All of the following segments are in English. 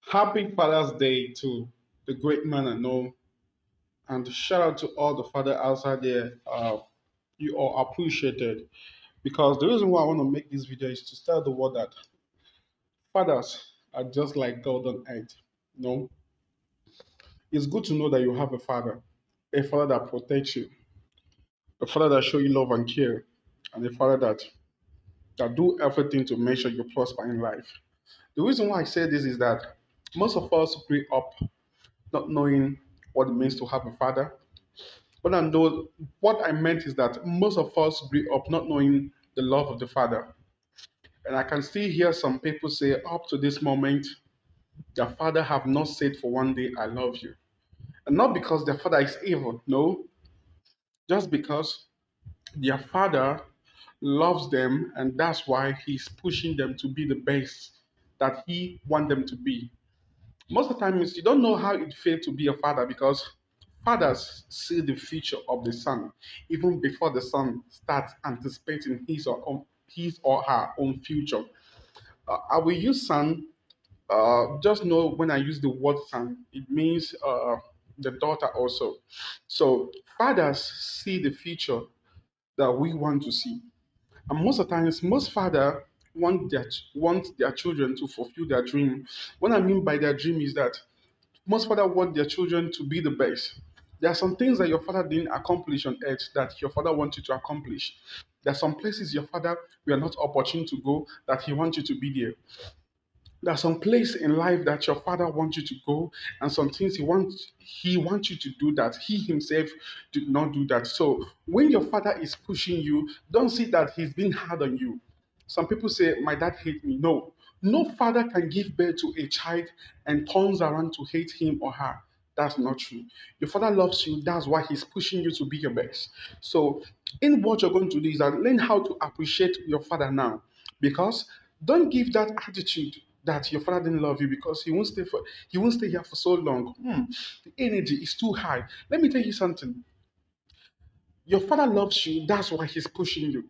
Happy Father's Day to the great man I know, and shout out to all the father outside there. You are appreciated because the reason why I want to make this video is to tell the world that fathers are just like God on earth. No, it's good to know that you have a father that protects you, a father that show you love and care, and a father that do everything to make sure you prosper in life. The reason why I say this is that most of us grew up not knowing what it means to have a father. What I meant is that most of us grew up not knowing the love of the Father. And I can still hear some people say, up to this moment, their father have not said for one day, I love you. And not because their father is evil, no, just because their father loves them and that's why he's pushing them to be the best that he want them to be. Most of the times you don't know how it feels to be a father because fathers see the future of the son even before the son starts anticipating his or her own future. I will use son. Just know when I use the word son, it means the daughter also. So fathers see the future that we want to see, and most of the times, most father want their children to fulfill their dream. What I mean by their dream is that most father want their children to be the best. There are some things that your father didn't accomplish on earth that your father wants you to accomplish. There are some places your father were not opportune to go that he wants you to be there. There are some places in life that your father wants you to go, and some things he wants you to do that he himself did not do that. So when your father is pushing you, don't see that he's being hard on you. Some people say, my dad hate me. No. No father can give birth to a child and turns around to hate him or her. That's not true. Your father loves you. That's why he's pushing you to be your best. So, in what you're going to do is that learn how to appreciate your father now, because don't give that attitude that your father didn't love you because he won't stay here for so long. The energy is too high. Let me tell you something. Your father loves you. That's why he's pushing you.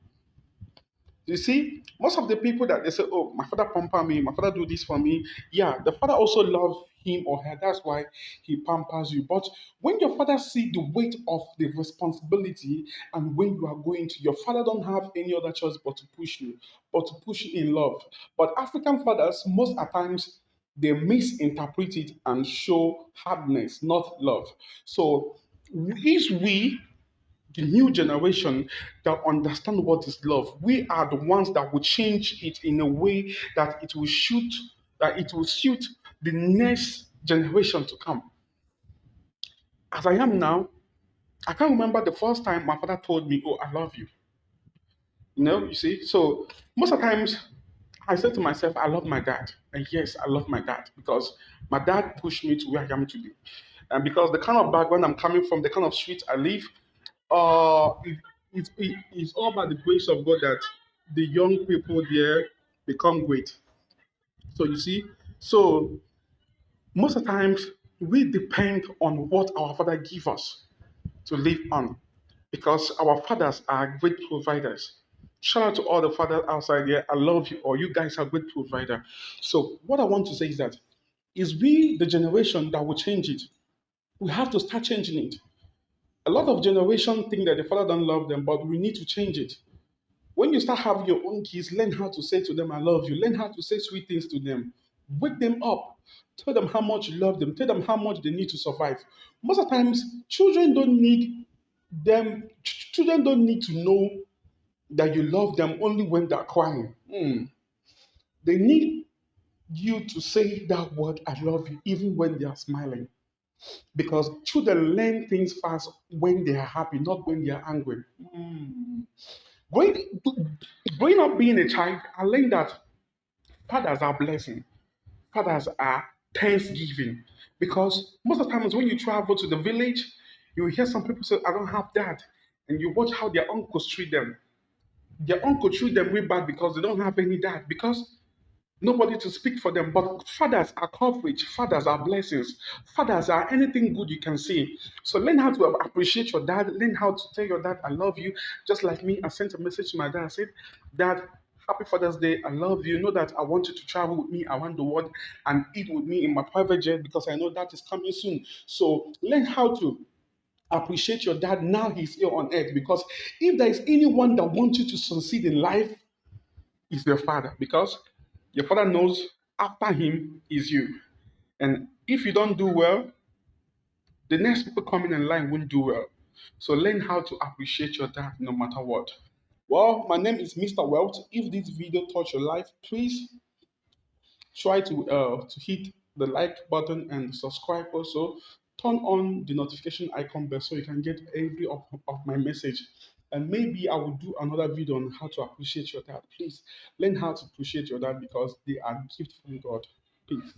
You see, most of the people that they say, "Oh, my father pamper me, my father do this for me." Yeah, the father also loves him or her. That's why he pampers you. But when your father see the weight of the responsibility, and when you are going to, your father don't have any other choice but to push you, but to push you in love. But African fathers, most at times, they misinterpret it and show hardness, not love. So, if we the new generation that understand what is love. We are the ones that will change it in a way that it will suit the next generation to come. As I am now, I can't remember the first time my father told me, "Oh, I love you." You see. So most of the times, I said to myself, "I love my dad," and yes, I love my dad because my dad pushed me to where I am today, and because the kind of background I'm coming from, the kind of street I live, it's all about the grace of God that the young people there become great. So you see, so most of the times we depend on what our father give us to live on because our fathers are great providers. Shout out to all the fathers outside there. I love you, or you guys are great provider. So what I want to say is that is we the generation that will change it. We have to start changing it. A lot of generation think that the father don't love them, but we need to change it. When you start having your own kids, learn how to say to them, I love you. Learn how to say sweet things to them. Wake them up. Tell them how much you love them. Tell them how much they need to survive. Most of the times, children don't need to know that you love them only when they're crying. They need you to say that word, I love you, even when they are smiling. Because children learn things fast when they are happy, not when they are angry. Growing, growing up being a child, I learned that fathers are blessing. Fathers are thanksgiving. Because most of the times when you travel to the village, you will hear some people say, I don't have dad. And you watch how their uncles treat them. Their uncle treat them way bad because they don't have any dad. Because nobody to speak for them. But fathers are coverage, fathers are blessings, fathers are anything good you can see. So learn how to appreciate your dad, learn how to tell your dad, I love you. Just like me, I sent a message to my dad. I said, Dad, Happy Father's Day. I love you. Know that I want you to travel with me around the world and eat with me in my private jet because I know that is coming soon. So learn how to appreciate your dad now he's here on earth, because if there is anyone that wants you to succeed in life, it's your father, because your father knows after him is you. And if you don't do well, the next people coming in line won't do well. So learn how to appreciate your dad no matter what. Well, my name is Mr. Wealth. If this video touched your life, please try to hit the like button and subscribe. Also, turn on the notification icon bell so you can get every of my message. And maybe I will do another video on how to appreciate your dad. Please learn how to appreciate your dad because they are gift from God. Peace.